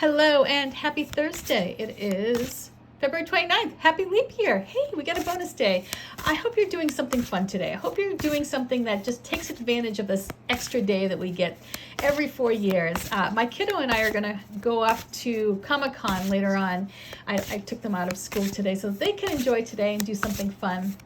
Hello and happy Thursday. It is February 29th. Happy leap year. Hey, we got a bonus day. I hope you're doing something fun today. I hope you're doing something that just takes advantage of this extra day that we get every 4 years. My kiddo and I are going to go off to Comic-Con later on. I took them out of school today so they can enjoy today and do something fun.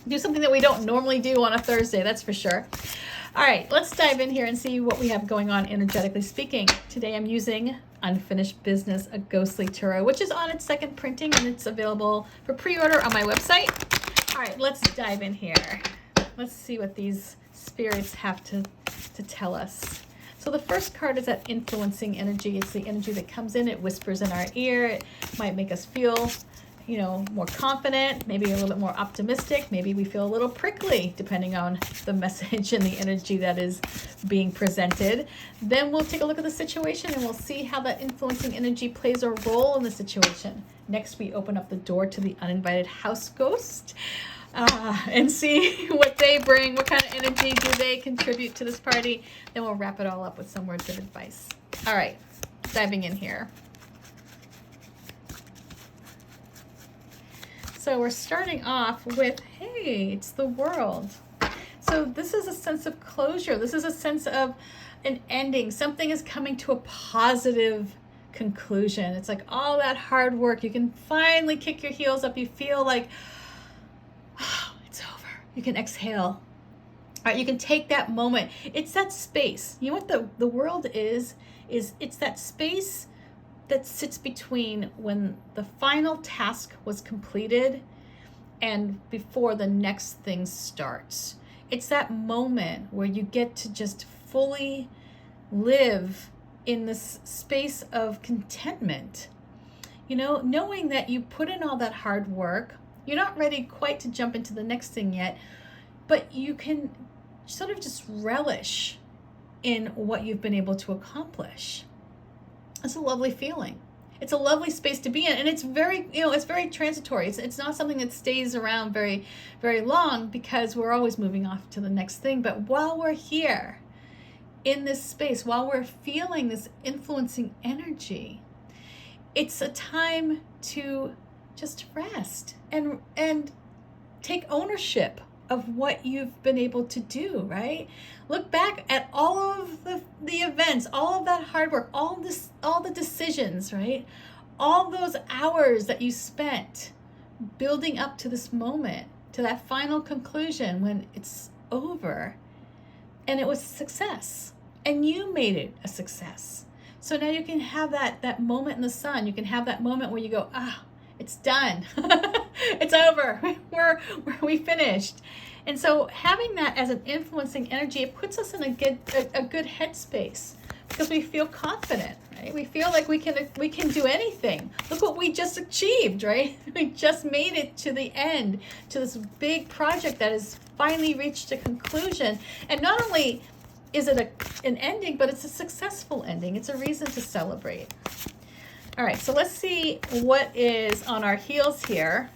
Do something that we don't normally do on a Thursday, that's for sure. All right, let's dive in here and see what we have going on energetically speaking. Today I'm using Unfinished Business, a Ghostly Tarot, which is on its second printing and it's available for pre-order on my website. All right, let's dive in here. Let's see what these spirits have to tell us. So the first card is that influencing energy. It's the energy that comes in, it whispers in our ear, it might make us feel more confident, maybe a little bit more optimistic, maybe we feel a little prickly, depending on the message and the energy that is being presented. Then we'll take a look at the situation and we'll see how that influencing energy plays a role in the situation. Next, we open up the door to the uninvited house ghost and see what they bring, what kind of energy do they contribute to this party. Then we'll wrap it all up with some words of advice. All right, diving in here. So we're starting off with, hey, it's the World. So this is a sense of closure. This is a sense of an ending. Something is coming to a positive conclusion. It's like all that hard work. You can finally kick your heels up. You feel like, oh, it's over. You can exhale. All right, you can take that moment. It's that space. You know what the World is it's that space that sits between when the final task was completed and before the next thing starts. It's that moment where you get to just fully live in this space of contentment. Knowing that you put in all that hard work, you're not ready quite to jump into the next thing yet, but you can sort of just relish in what you've been able to accomplish. It's a lovely feeling. It's a lovely space to be in, and it's very, it's very transitory. It's not something that stays around very, very long because we're always moving off to the next thing. But while we're here in this space, while we're feeling this influencing energy, it's a time to just rest and take ownership of what you've been able to do, right? Look back at all of the events, all of that hard work, all the decisions, right? All those hours that you spent building up to this moment, to that final conclusion when it's over. And it was a success. And you made it a success. So now you can have that moment in the sun. You can have that moment where you go, it's done. It's over. We finished. And so having that as an influencing energy, it puts us in a good headspace because we feel confident, right? We feel like we can do anything. Look what we just achieved, right? We just made it to the end, to this big project that has finally reached a conclusion. And not only is it an ending, but it's a successful ending. It's a reason to celebrate. All right, so let's see what is on our heels here.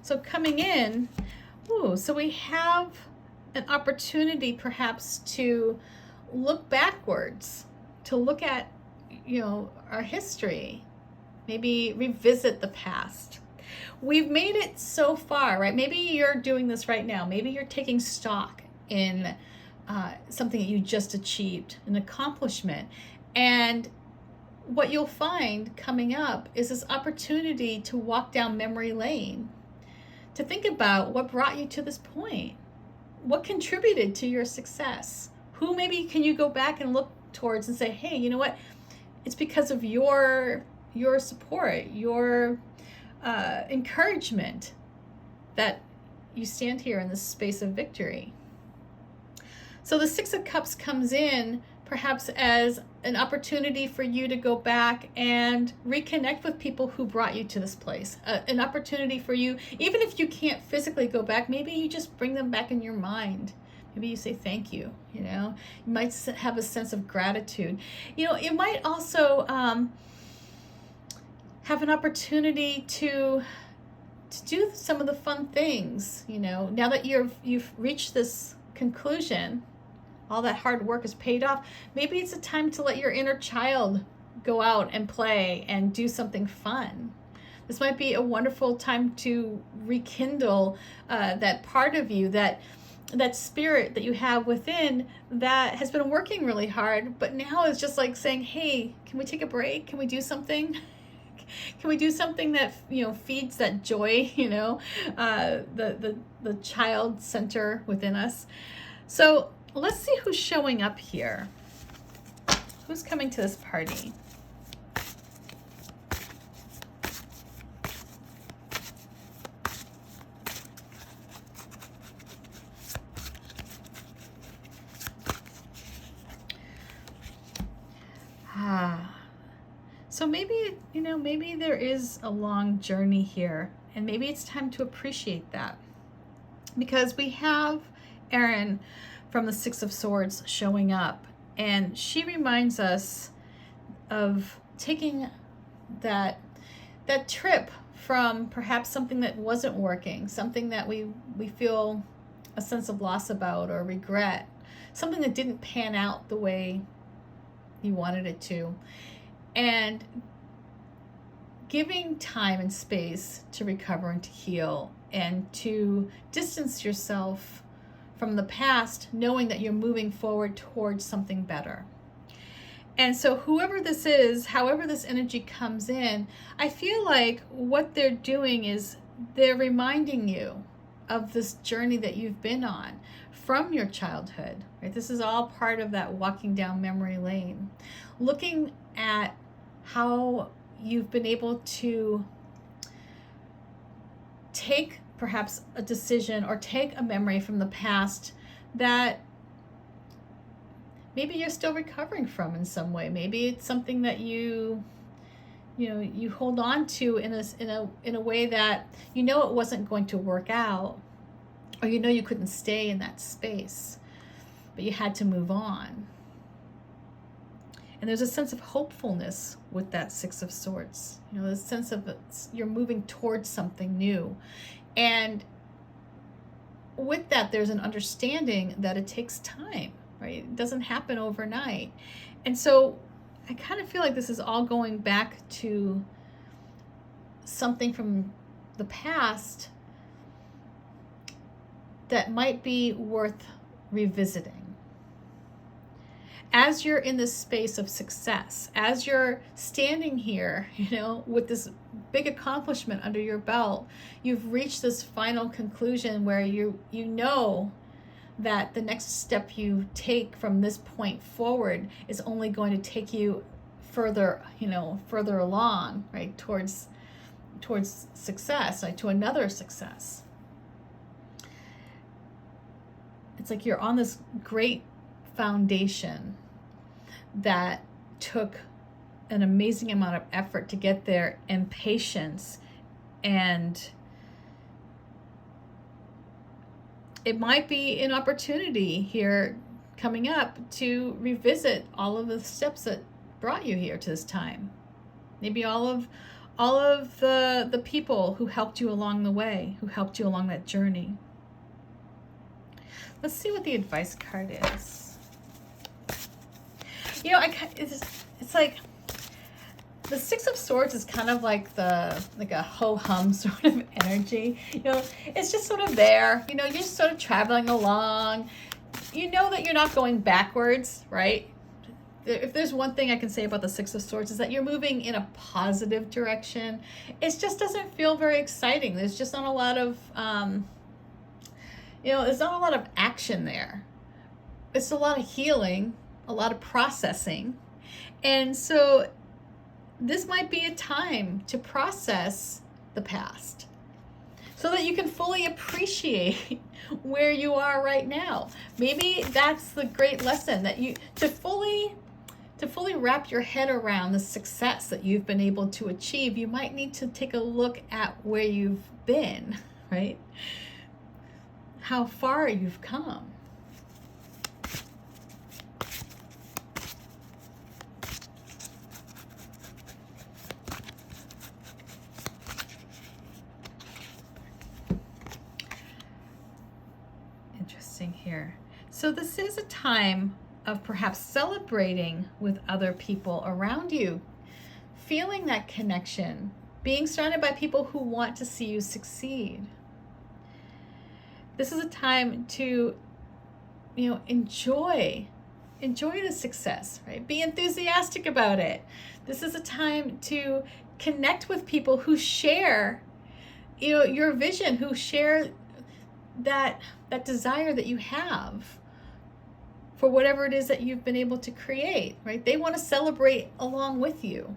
So coming in, so we have an opportunity perhaps to look backwards, to look at, our history, maybe revisit the past. We've made it so far, right? Maybe you're doing this right now. Maybe you're taking stock in something that you just achieved, an accomplishment. And what you'll find coming up is this opportunity to walk down memory lane, to think about what brought you to this point, what contributed to your success, who maybe can you go back and look towards and say, hey, you know what, it's because of your support, your encouragement that you stand here in this space of victory. So the Six of Cups comes in perhaps as an opportunity for you to go back and reconnect with people who brought you to this place. An opportunity for you, even if you can't physically go back, maybe you just bring them back in your mind. Maybe you say thank you, You might have a sense of gratitude. You might also have an opportunity to do some of the fun things, now that you've reached this conclusion all that hard work is paid off. Maybe it's a time to let your inner child go out and play and do something fun. This might be a wonderful time to rekindle that part of you, that spirit that you have within that has been working really hard, but now is just like saying, hey, can we take a break? Can we do something? Can we do something that, feeds that joy, the child center within us? So let's see who's showing up here. Who's coming to this party? So maybe there is a long journey here, and maybe it's time to appreciate that, because we have Erin from the Six of Swords showing up, and she reminds us of taking that trip from perhaps something that wasn't working, something that we feel a sense of loss about or regret, something that didn't pan out the way you wanted it to, and giving time and space to recover and to heal and to distance yourself from the past, knowing that you're moving forward towards something better. And so whoever this is, however this energy comes in, I feel like what they're doing is they're reminding you of this journey that you've been on from your childhood, right? This is all part of that walking down memory lane, looking at how you've been able to take perhaps a decision or take a memory from the past that maybe you're still recovering from in some way. Maybe it's something that you hold on to in a way that it wasn't going to work out, or you couldn't stay in that space, but you had to move on. And there's a sense of hopefulness with that Six of Swords. The sense of you're moving towards something new. And with that, there's an understanding that it takes time, right? It doesn't happen overnight. And so I kind of feel like this is all going back to something from the past that might be worth revisiting. As you're in this space of success, as you're standing here, with this big accomplishment under your belt, you've reached this final conclusion where you know that the next step you take from this point forward is only going to take you further along, right, towards success, right, to another success. It's like you're on this great foundation that took an amazing amount of effort to get there, and patience, and it might be an opportunity here coming up to revisit all of the steps that brought you here to this time. Maybe all of the people who helped you along the way, who helped you along that journey. Let's see what the advice card is. It's like the Six of Swords is kind of like a ho-hum sort of energy. It's just sort of there. You're just sort of traveling along. That you're not going backwards, right? If there's one thing I can say about the Six of Swords is that you're moving in a positive direction. It just doesn't feel very exciting. There's just not a lot of, there's not a lot of action there. It's a lot of healing, a lot of processing. And so this might be a time to process the past so that you can fully appreciate where you are right now. Maybe that's the great lesson, that to fully wrap your head around the success that you've been able to achieve, you might need to take a look at where you've been, right? How far you've come. Here. So this is a time of perhaps celebrating with other people around you, feeling that connection, being surrounded by people who want to see you succeed. This is a time to, enjoy the success, right? Be enthusiastic about it. This is a time to connect with people who share, your vision, who share that desire that you have for whatever it is that you've been able to create, right? They want to celebrate along with you.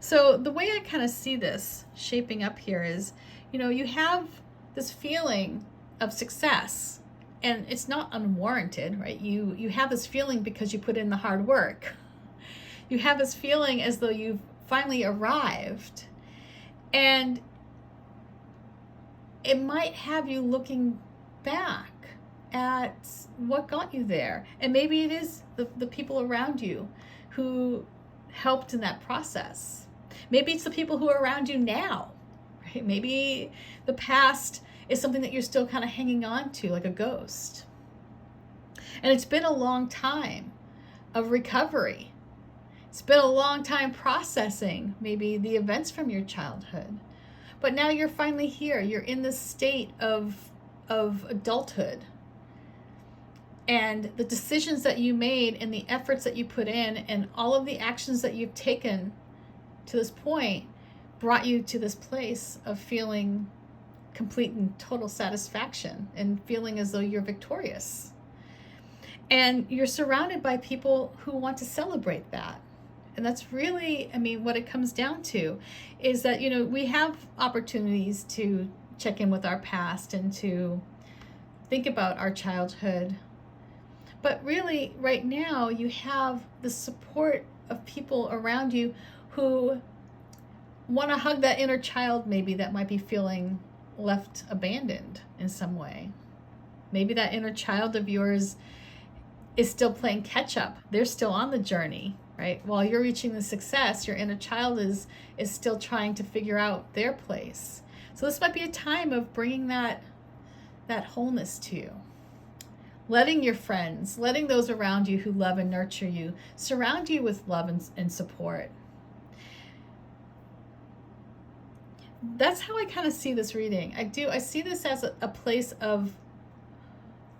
So the way I kind of see this shaping up here is, you have this feeling of success, and it's not unwarranted, right? You have this feeling because you put in the hard work. You have this feeling as though you've finally arrived, and it might have you looking back at what got you there. And maybe it is the people around you who helped in that process. Maybe it's the people who are around you now, right? Maybe the past is something that you're still kind of hanging on to like a ghost. And it's been a long time of recovery. It's been a long time processing maybe the events from your childhood. But now you're finally here. You're in this state of adulthood. And the decisions that you made and the efforts that you put in and all of the actions that you've taken to this point brought you to this place of feeling complete and total satisfaction and feeling as though you're victorious. And you're surrounded by people who want to celebrate that. And that's really, what it comes down to is that, we have opportunities to check in with our past and to think about our childhood. But really, right now, you have the support of people around you who want to hug that inner child, maybe that might be feeling left abandoned in some way. Maybe that inner child of yours is still playing catch up. They're still on the journey, right? While you're reaching the success, your inner child is still trying to figure out their place. So this might be a time of bringing that wholeness to you. Letting your friends, letting those around you who love and nurture you, surround you with love and support. That's how I kind of see this reading. I see this as a place of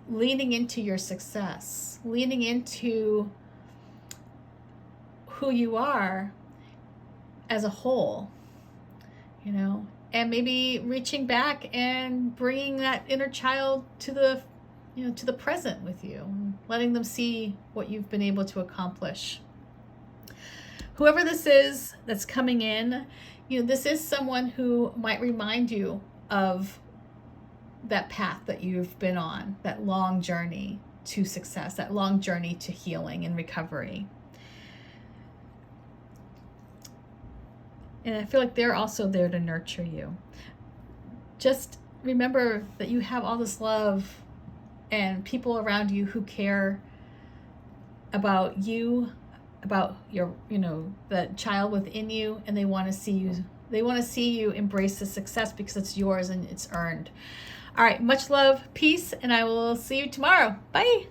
leaning into your success, leaning into who you are as a whole, and maybe reaching back and bringing that inner child to the present with you, letting them see what you've been able to accomplish. Whoever this is that's coming in, this is someone who might remind you of that path that you've been on, that long journey to success, that long journey to healing and recovery. And I feel like they're also there to nurture you. Just remember that you have all this love and people around you who care about you, about your, the child within you, and they want to see you embrace the success because it's yours and it's earned. All right, much love, peace, and I will see you tomorrow. Bye.